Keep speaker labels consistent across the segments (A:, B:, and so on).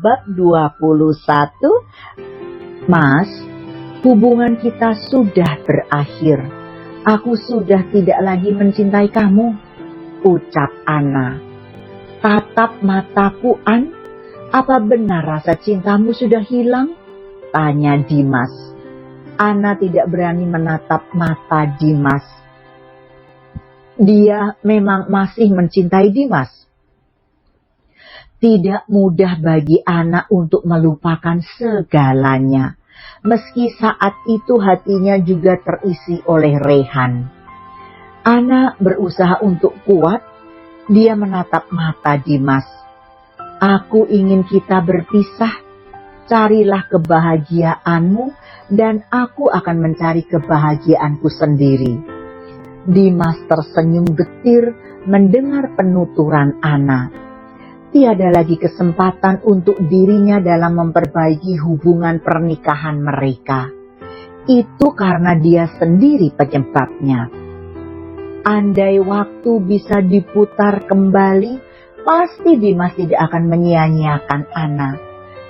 A: Bab 21. Mas, hubungan kita sudah berakhir. Aku sudah tidak lagi mencintai kamu, ucap Ana. Tatap mataku, An. Apa benar rasa cintamu sudah hilang? Tanya Dimas. Ana tidak berani menatap mata Dimas. Dia memang masih mencintai Dimas. Tidak mudah bagi Ana untuk melupakan segalanya. Meski saat itu hatinya juga terisi oleh Rehan. Ana berusaha untuk kuat. Dia menatap mata Dimas. Aku ingin kita berpisah. Carilah kebahagiaanmu dan aku akan mencari kebahagiaanku sendiri. Dimas tersenyum getir mendengar penuturan Ana. Tiada lagi kesempatan untuk dirinya dalam memperbaiki hubungan pernikahan mereka. Itu karena dia sendiri penyebabnya. Andai waktu bisa diputar kembali, pasti Dimas tidak akan menyia-nyiakan Ana.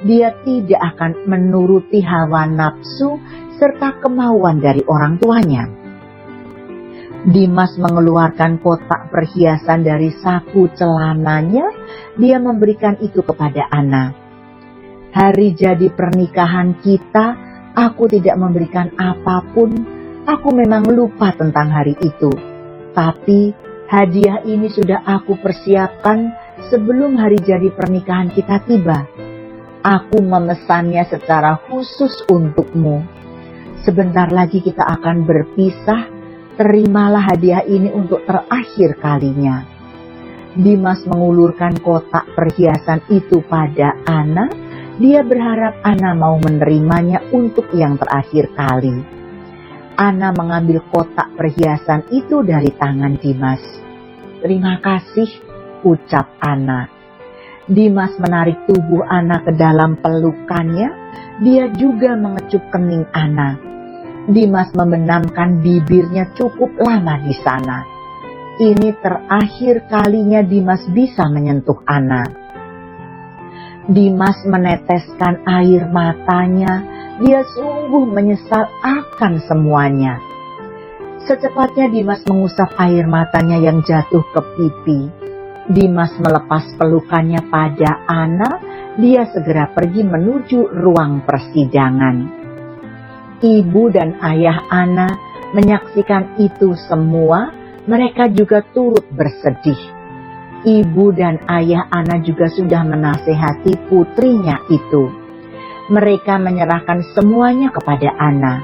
A: Dia tidak akan menuruti hawa nafsu serta kemauan dari orang tuanya. Dimas mengeluarkan kotak perhiasan dari saku celananya. Dia memberikan itu kepada Ana. Hari jadi pernikahan kita, aku tidak memberikan apapun. Aku memang lupa tentang hari itu. Tapi hadiah ini sudah aku persiapkan sebelum hari jadi pernikahan kita tiba. Aku memesannya secara khusus untukmu. Sebentar lagi kita akan berpisah. Terimalah hadiah ini untuk terakhir kalinya. Dimas mengulurkan kotak perhiasan itu pada Ana. Dia berharap Ana mau menerimanya untuk yang terakhir kali. Ana mengambil kotak perhiasan itu dari tangan Dimas. Terima kasih, ucap Ana. Dimas menarik tubuh Ana ke dalam pelukannya. Dia juga mengecup kening Ana. Dimas membenamkan bibirnya cukup lama di sana. Ini terakhir kalinya Dimas bisa menyentuh Ana. Dimas meneteskan air matanya. Dia sungguh menyesal akan semuanya. Secepatnya Dimas mengusap air matanya yang jatuh ke pipi. Dimas melepas pelukannya pada Ana. Dia segera pergi menuju ruang persidangan. Ibu dan ayah Ana menyaksikan itu semua. Mereka juga turut bersedih. Ibu dan ayah Ana juga sudah menasehati putrinya itu. Mereka menyerahkan semuanya kepada Ana.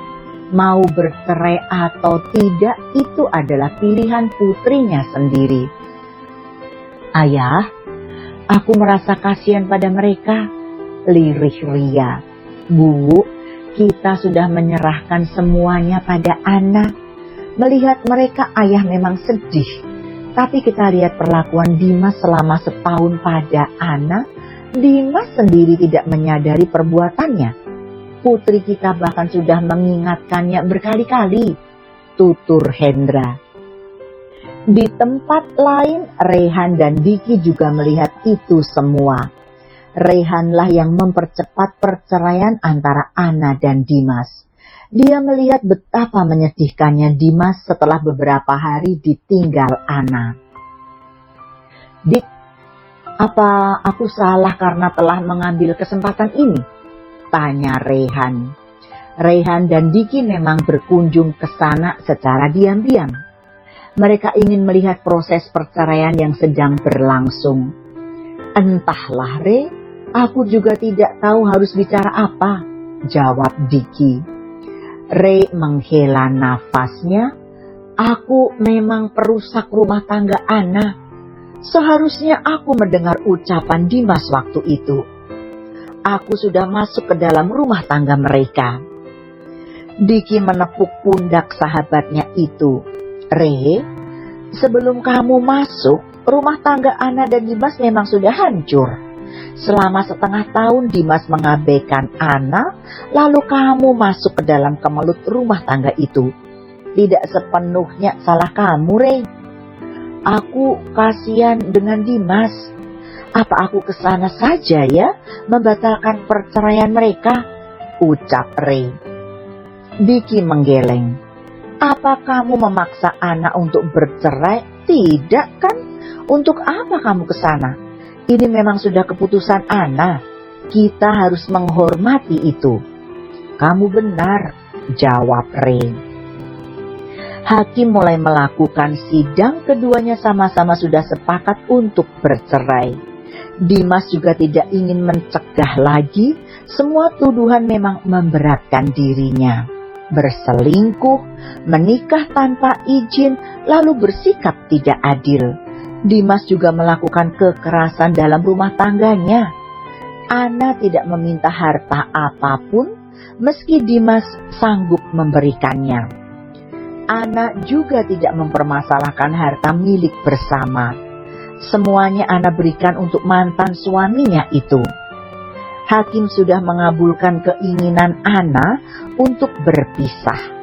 A: Mau bercerai atau tidak, itu adalah pilihan putrinya sendiri. Ayah, aku merasa kasihan pada mereka, lirih Ria. Bu, kita sudah menyerahkan semuanya pada Ana. Melihat mereka, ayah memang sedih. Tapi kita lihat perlakuan Dimas selama setahun pada Ana. Dimas sendiri tidak menyadari perbuatannya. Putri kita bahkan sudah mengingatkannya berkali-kali, tutur Hendra. Di tempat lain, Rehan dan Diki juga melihat itu semua. Rehanlah yang mempercepat perceraian antara Ana dan Dimas. Dia melihat betapa menyedihkannya Dimas setelah beberapa hari ditinggal Ana. Dik, apa aku salah karena telah mengambil kesempatan ini? Tanya Rehan. Rehan dan Diki memang berkunjung ke sana secara diam-diam. Mereka ingin melihat proses perceraian yang sedang berlangsung. Entahlah, Re, aku juga tidak tahu harus bicara apa, jawab Diki. Re menghela nafasnya. Aku memang perusak rumah tangga Ana. Seharusnya aku mendengar ucapan Dimas waktu itu. Aku sudah masuk ke dalam rumah tangga mereka. Diki menepuk pundak sahabatnya itu. Re, sebelum kamu masuk, rumah tangga Ana dan Dimas memang sudah hancur. Selama setengah tahun Dimas mengabaikan Ana, lalu kamu masuk ke dalam kemelut rumah tangga itu. Tidak sepenuhnya salah kamu, Re. Aku kasihan dengan Dimas. Apa aku ke sana saja ya, membatalkan perceraian mereka? Ucap Ray. Vicky menggeleng. Apa kamu memaksa Anna untuk bercerai? Tidak kan? Untuk apa kamu ke sana? Ini memang sudah keputusan Anna. Kita harus menghormati itu. Kamu benar, jawab Ray. Hakim mulai melakukan sidang, keduanya sama-sama sudah sepakat untuk bercerai. Dimas juga tidak ingin mencegah lagi, semua tuduhan memang memberatkan dirinya. Berselingkuh, menikah tanpa izin, lalu bersikap tidak adil. Dimas juga melakukan kekerasan dalam rumah tangganya. Anna tidak meminta harta apapun, meski Dimas sanggup memberikannya. Anna juga tidak mempermasalahkan harta milik bersama. Semuanya Anna berikan untuk mantan suaminya itu. Hakim sudah mengabulkan keinginan Anna untuk berpisah.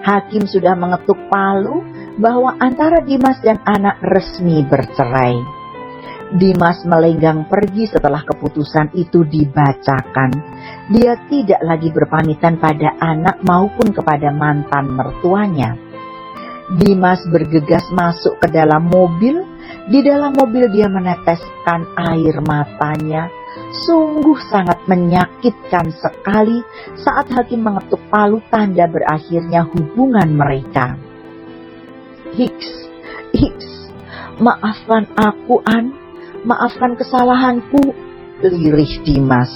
A: Hakim sudah mengetuk palu bahwa antara Dimas dan Anna resmi bercerai. Dimas melenggang pergi setelah keputusan itu dibacakan. Dia tidak lagi berpamitan pada anak maupun kepada mantan mertuanya. Dimas bergegas masuk ke dalam mobil. Di dalam mobil dia meneteskan air matanya. Sungguh sangat menyakitkan sekali saat hakim mengetuk palu tanda berakhirnya hubungan mereka. Hicks, maafkan aku, An. Maafkan kesalahanku, lirih Dimas.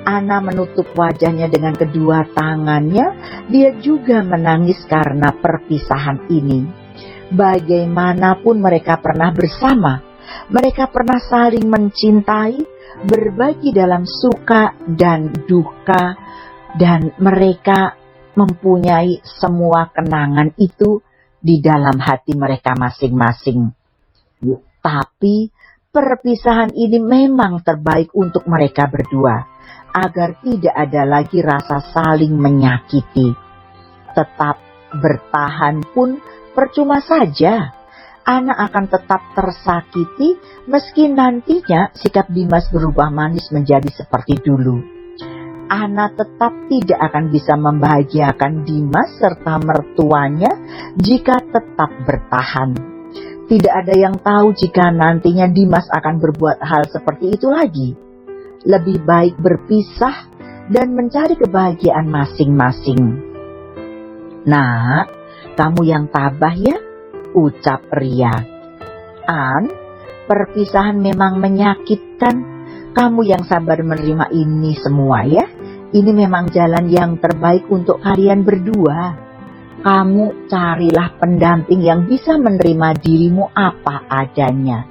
A: Anna menutup wajahnya dengan kedua tangannya. Dia juga menangis karena perpisahan ini. Bagaimanapun mereka pernah bersama, mereka pernah saling mencintai, berbagi dalam suka dan duka, dan mereka mempunyai semua kenangan itu di dalam hati mereka masing-masing. Tapi perpisahan ini memang terbaik untuk mereka berdua, agar tidak ada lagi rasa saling menyakiti. Tetap bertahan pun percuma saja. Anna akan tetap tersakiti meski nantinya sikap Dimas berubah manis menjadi seperti dulu. Anna tetap tidak akan bisa membahagiakan Dimas serta mertuanya jika tetap bertahan. Tidak ada yang tahu jika nantinya Dimas akan berbuat hal seperti itu lagi. Lebih baik berpisah dan mencari kebahagiaan masing-masing. Nah, kamu yang tabah ya, ucap Ria. An, perpisahan memang menyakitkan. Kamu yang sabar menerima ini semua ya. Ini memang jalan yang terbaik untuk kalian berdua. Kamu carilah pendamping yang bisa menerima dirimu apa adanya.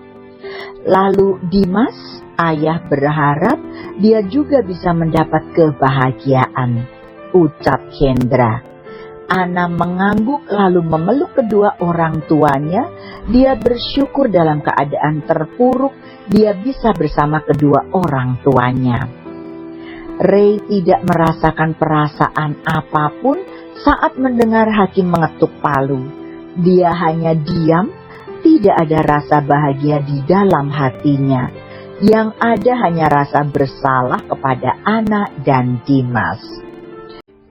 A: Lalu Dimas, ayah berharap dia juga bisa mendapat kebahagiaan, ucap Hendra. Anna mengangguk lalu memeluk kedua orang tuanya. Dia bersyukur dalam keadaan terpuruk dia bisa bersama kedua orang tuanya. Ray tidak merasakan perasaan apapun saat mendengar hakim mengetuk palu. Dia hanya diam, tidak ada rasa bahagia di dalam hatinya. Yang ada hanya rasa bersalah kepada Anna dan Dimas.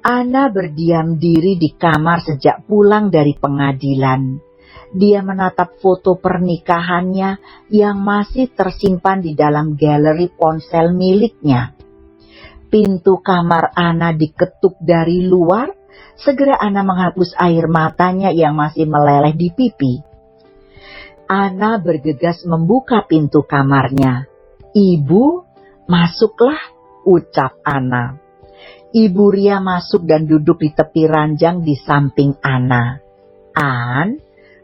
A: Anna berdiam diri di kamar sejak pulang dari pengadilan. Dia menatap foto pernikahannya yang masih tersimpan di dalam galeri ponsel miliknya. Pintu kamar Anna diketuk dari luar. Segera Anna menghapus air matanya yang masih meleleh di pipi. Anna bergegas membuka pintu kamarnya. Ibu, masuklah, ucap Anna. Ibu Ria masuk dan duduk di tepi ranjang di samping Anna. An,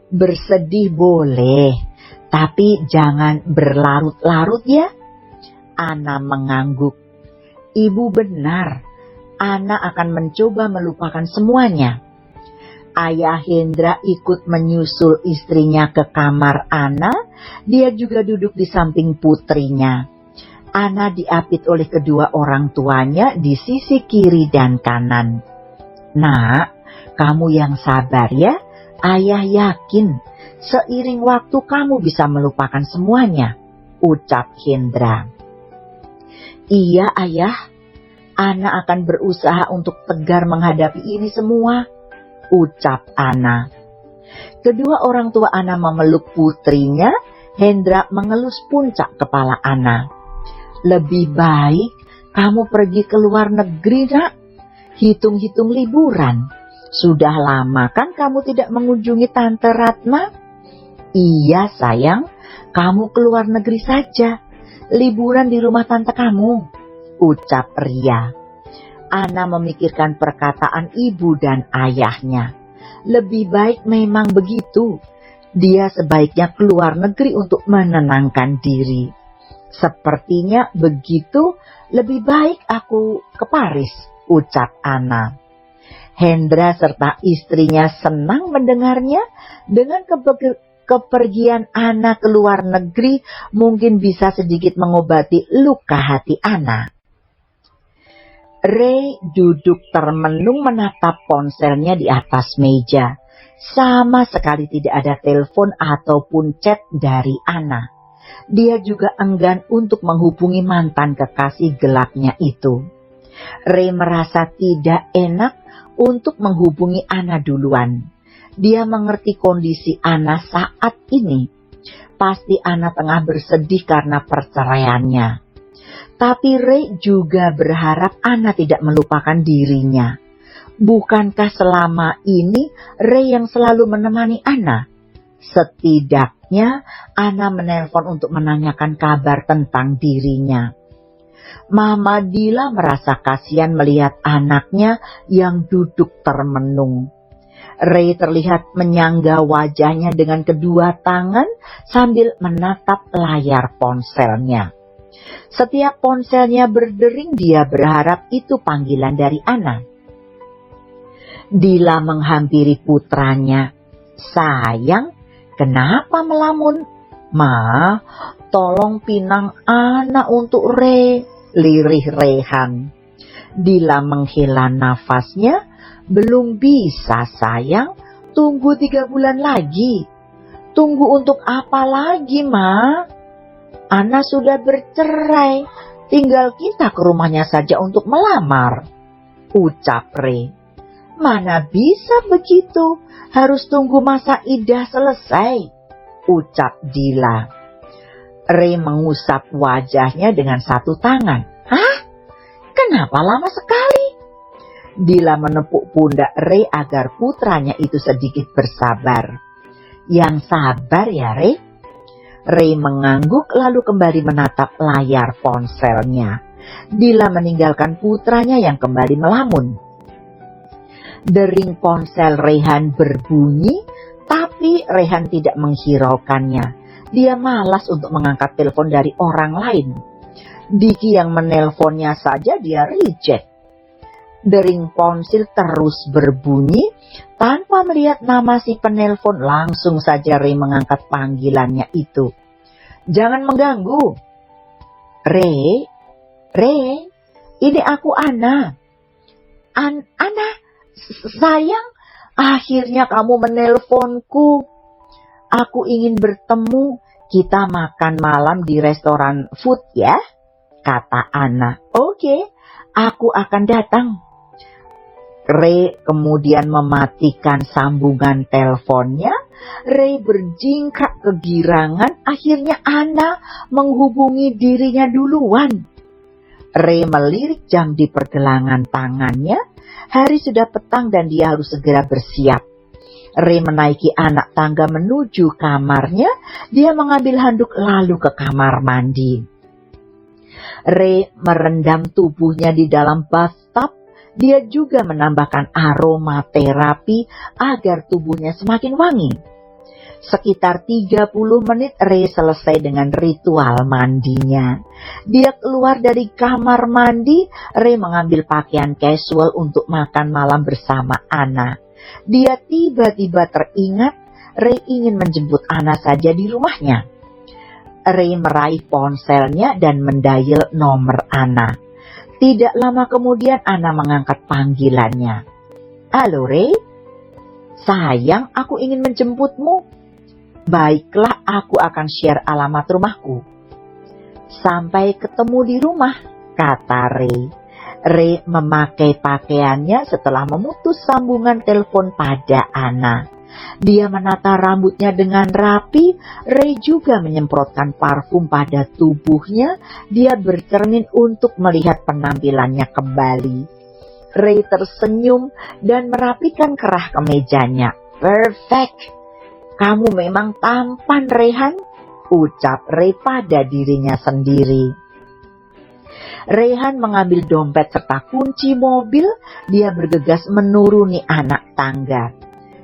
A: bersedih boleh, tapi jangan berlarut-larut ya. Anna mengangguk. Ibu benar, Anna akan mencoba melupakan semuanya. Ayah Hendra ikut menyusul istrinya ke kamar Anna. Dia juga duduk di samping putrinya. Anna diapit oleh kedua orang tuanya di sisi kiri dan kanan. Nak, kamu yang sabar ya. Ayah yakin seiring waktu kamu bisa melupakan semuanya. ucap Hendra. Iya ayah, Ana akan berusaha untuk tegar menghadapi ini semua, ucap Ana. Kedua orang tua Ana memeluk putrinya. Hendra mengelus puncak kepala Ana. Lebih baik kamu pergi ke luar negeri, nak. Hitung-hitung liburan. Sudah lama kan kamu tidak mengunjungi Tante Ratna? Iya sayang, kamu ke luar negeri saja. Liburan di rumah tante kamu, ucap Ria. Ana memikirkan perkataan ibu dan ayahnya. Lebih baik memang begitu. Dia sebaiknya keluar negeri untuk menenangkan diri. Sepertinya begitu, lebih baik aku ke Paris, ucap Ana. Hendra serta istrinya senang mendengarnya. Dengan kepergian Ana ke luar negeri mungkin bisa sedikit mengobati luka hati Ana. Ray duduk termenung menatap ponselnya di atas meja. Sama sekali tidak ada telepon ataupun chat dari Ana. Dia juga enggan untuk menghubungi mantan kekasih gelapnya itu. Ray merasa tidak enak untuk menghubungi Ana duluan. Dia mengerti kondisi Ana saat ini. Pasti Ana tengah bersedih karena perceraiannya. Tapi Ray juga berharap Ana tidak melupakan dirinya. Bukankah selama ini Ray yang selalu menemani Ana? Setidaknya Ana menelpon untuk menanyakan kabar tentang dirinya. Mama Dila merasa kasihan melihat anaknya yang duduk termenung. Ray terlihat menyangga wajahnya dengan kedua tangan sambil menatap layar ponselnya. Setiap ponselnya berdering, dia berharap itu panggilan dari Ana. Dila menghampiri putranya. Sayang, kenapa melamun? Ma, tolong pinang Ana untuk Ray, lirih Rehan. Dila menghela nafasnya. Belum bisa sayang, tunggu 3 bulan lagi. Tunggu untuk apa lagi, Ma? Ana sudah bercerai, tinggal kita ke rumahnya saja untuk melamar, ucap Ray. Mana bisa begitu, harus tunggu masa iddah selesai, ucap Dila. Ray mengusap wajahnya dengan satu tangan. Hah? Kenapa lama sekali? Dila menepuk pundak Ray agar putranya itu sedikit bersabar. Yang sabar ya, Ray? Ray mengangguk lalu kembali menatap layar ponselnya. Dila meninggalkan putranya yang kembali melamun. Dering ponsel Rehan berbunyi, tapi Rehan tidak menghiraukannya. Dia malas untuk mengangkat telepon dari orang lain. Diki yang menelponnya saja dia reject. Dering ponsel terus berbunyi, tanpa melihat nama si penelpon langsung saja Ray mengangkat panggilannya itu. Jangan mengganggu. Ray, ini aku Ana. Ana, sayang, akhirnya kamu menelponku. Aku ingin bertemu, kita makan malam di restoran food ya, kata Ana. Oke, aku akan datang. Ray kemudian mematikan sambungan teleponnya. Ray berjingkrak kegirangan, akhirnya Ana menghubungi dirinya duluan. Ray melirik jam di pergelangan tangannya. Hari sudah petang dan dia harus segera bersiap. Ray menaiki anak tangga menuju kamarnya. Dia mengambil handuk lalu ke kamar mandi. Ray merendam tubuhnya di dalam bathtub. Dia juga menambahkan aromaterapi agar tubuhnya semakin wangi. Sekitar 30 menit Ray selesai dengan ritual mandinya. Dia keluar dari kamar mandi. Ray mengambil pakaian casual untuk makan malam bersama Ana. Dia tiba-tiba teringat Ray ingin menjemput Ana saja di rumahnya. Ray meraih ponselnya dan mendial nomor Ana. Tidak lama kemudian Ana mengangkat panggilannya. Halo Ray? Sayang, aku ingin menjemputmu. Baiklah, aku akan share alamat rumahku. Sampai ketemu di rumah, kata Ray. Ray memakai pakaiannya setelah memutus sambungan telepon pada Anna. Dia menata rambutnya dengan rapi. Ray juga menyemprotkan parfum pada tubuhnya. Dia bercermin untuk melihat penampilannya kembali. Ray tersenyum dan merapikan kerah kemejanya. Perfect. Kamu memang tampan, Rehan, ucap Ray pada dirinya sendiri. Rehan mengambil dompet serta kunci mobil. Dia bergegas menuruni anak tangga.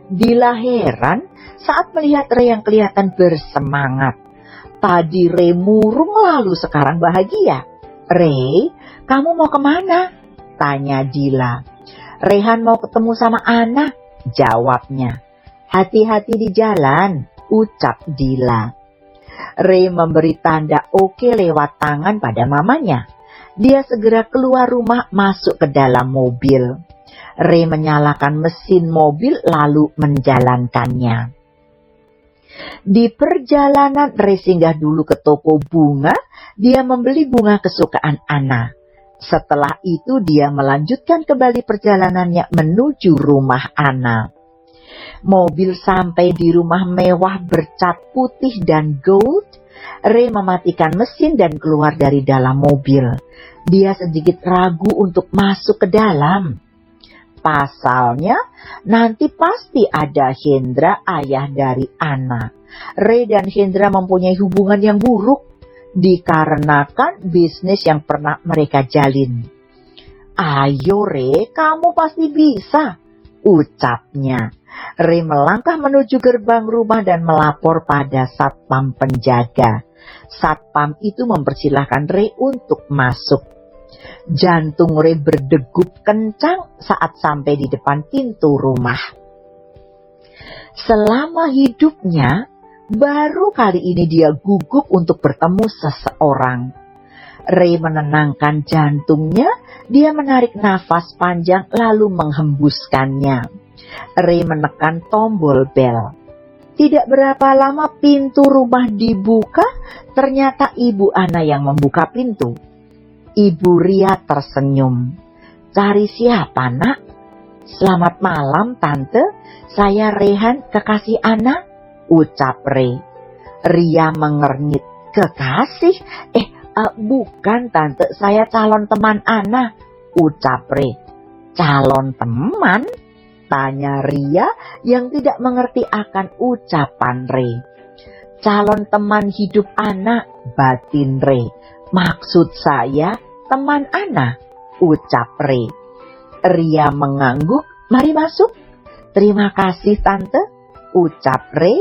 A: Dila heran saat melihat Ray yang kelihatan bersemangat. Tadi Ray murung lalu sekarang bahagia. Ray, kamu mau kemana? Tanya Dila. Rehan mau ketemu sama Anna, jawabnya. Hati-hati di jalan, ucap Dila. Ray memberi tanda oke lewat tangan pada mamanya. Dia segera keluar rumah masuk ke dalam mobil. Ray menyalakan mesin mobil lalu menjalankannya. Di perjalanan Ray singgah dulu ke toko bunga. Dia membeli bunga kesukaan Anna. Setelah itu dia melanjutkan kembali perjalanannya menuju rumah Anna. Mobil sampai di rumah mewah bercat putih dan gold. Ray mematikan mesin dan keluar dari dalam mobil. Dia sedikit ragu untuk masuk ke dalam. Pasalnya, nanti pasti ada Hendra, ayah dari Anna. Ray dan Hendra mempunyai hubungan yang buruk dikarenakan bisnis yang pernah mereka jalin. Ayo Ray, kamu pasti bisa, ucapnya. Ray melangkah menuju gerbang rumah dan melapor pada satpam penjaga. Satpam itu mempersilahkan Ray untuk masuk. Jantung Ray berdegup kencang saat sampai di depan pintu rumah. Selama hidupnya, baru kali ini dia gugup untuk bertemu seseorang. Ray menenangkan jantungnya, dia menarik nafas panjang lalu menghembuskannya. Ray menekan tombol bel. Tidak berapa lama pintu rumah dibuka, ternyata Ibu Anna yang membuka pintu. Ibu Ria tersenyum. Cari siapa, Nak? Selamat malam, Tante. Saya Rehan, kekasih Anna, ucap Ray. Ria mengernyit. Kekasih? Bukan, Tante. Saya calon teman Anna, ucap Ray. Calon teman? Tanya Ria yang tidak mengerti akan ucapan Ray. Calon teman hidup Anna, batin Ray. Maksud saya teman Anna, ucap Ray. Ria mengangguk. Mari masuk. Terima kasih Tante, ucap Ray.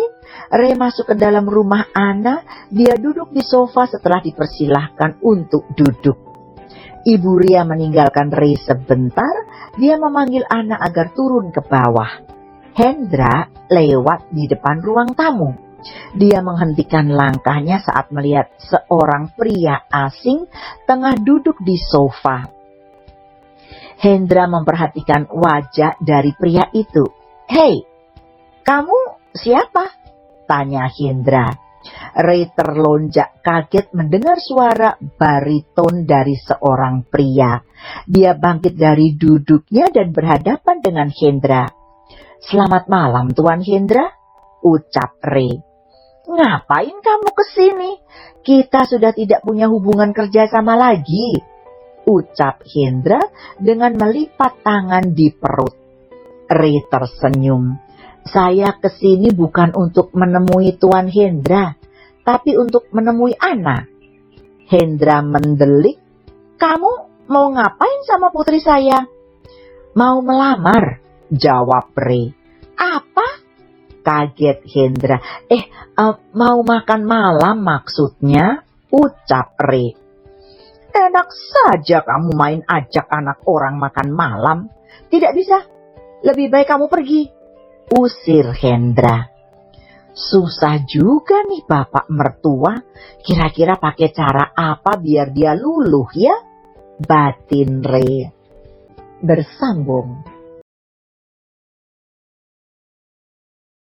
A: Ray masuk ke dalam rumah Anna. Dia duduk di sofa setelah dipersilahkan untuk duduk. Ibu Ria meninggalkan Ray sebentar. Dia memanggil Anna agar turun ke bawah. Hendra lewat di depan ruang tamu. Dia menghentikan langkahnya saat melihat seorang pria asing tengah duduk di sofa. Hendra memperhatikan wajah dari pria itu. Hei, kamu siapa? Tanya Hendra. Ray terlonjak kaget mendengar suara bariton dari seorang pria. Dia bangkit dari duduknya dan berhadapan dengan Hendra. Selamat malam Tuan Hendra, ucap Ray. Ngapain kamu kesini? Kita sudah tidak punya hubungan kerjasama lagi, ucap Hendra dengan melipat tangan di perut. Ray tersenyum. Saya kesini bukan untuk menemui Tuan Hendra, tapi untuk menemui Anna. Hendra mendelik. Kamu mau ngapain sama putri saya? Mau melamar, jawab Ray. Apa? Kaget Hendra. Mau makan malam maksudnya, ucap Ray. Enak saja kamu main ajak anak orang makan malam. Tidak bisa. Lebih baik kamu pergi, usir Hendra. Susah juga nih bapak mertua. Kira-kira pakai cara apa biar dia luluh ya? Batin Ray. Bersambung.